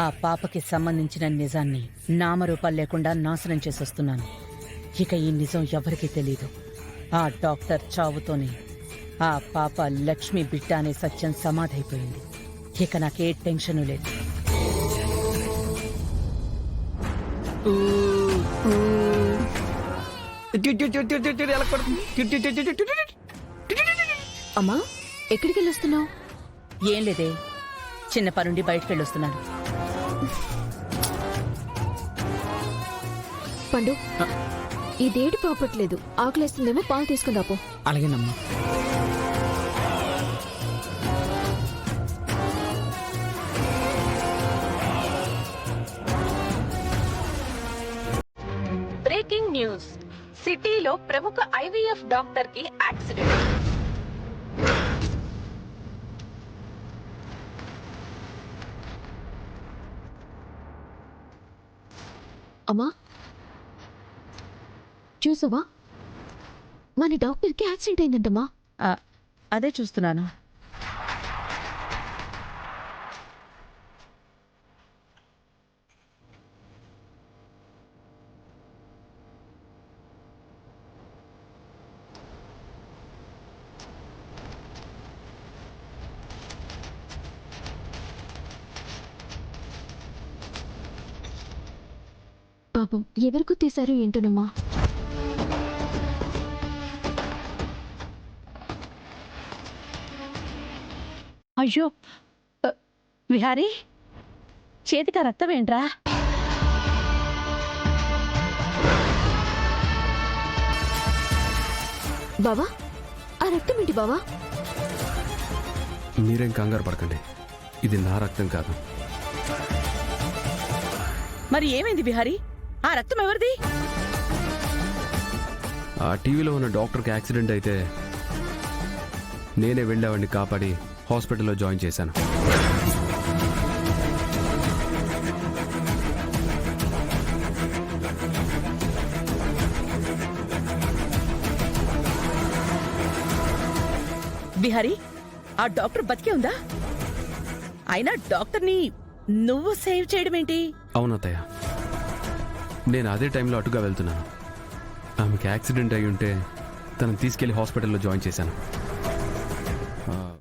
ఆ పాపకి సంబంధించిన నిజాన్ని నామరూపాలు లేకుండా నాశనం చేసొస్తున్నాను. ఇక ఈ నిజం ఎవరికీ తెలీదు. ఆ డాక్టర్ చావుతోనే ఆ పాప లక్ష్మి బిడ్డ అనే సత్యం సమాధైపోయింది. ఇక నాకే టెన్షను లేదు. అమ్మా, ఎక్కడికి వెళ్ళొస్తున్నావు? ఏం లేదే, చిన్న పనుండి బయటకెళ్ళొస్తున్నాను. పండు, ఇదేటి పాపట్లేదు. ఆకలేస్తుందేమో, పాలు తీసుకుని రాపో. అలాగేనమ్మా. బ్రేకింగ్ న్యూస్, సిటీలో ప్రముఖ ఐవీఎఫ్ డాక్టర్ కి యాక్సిడెంట్. అమ్మా, చూసావా? మన డాక్టర్కి యాక్సిడెంట్ అయిందంటమ్మా. అదే చూస్తున్నాను. పాపం, ఎవరికి తీశారు ఏంటోనమ్మా. అయ్యో విహారీ, చేతికి రక్తం ఏంట్రా? బావా, ఆ రక్తం ఏంటి బావా? మీరేం కంగారు పడకండి, ఇది నా రక్తం కాదు. మరి ఏమైంది విహారీ? ఆ రక్తం ఎవరిది? ఆ టీవీలో ఉన్న డాక్టర్కి యాక్సిడెంట్ అయితే నేనే వెళ్ళావాడిని కాపాడి హాస్పిటల్లో జాయిన్ చేశాను. విహారీ, ఆ డాక్టర్ బతికే ఉందా? అయినా డాక్టర్ని నువ్వు సేవ్ చేయడం ఏంటి? అవునత్తయ్య, నేను అదే టైంలో అటుగా వెళ్తున్నాను. ఆమెకి యాక్సిడెంట్ అయి ఉంటే తనను తీసుకెళ్లి హాస్పిటల్లో జాయిన్ చేశాను.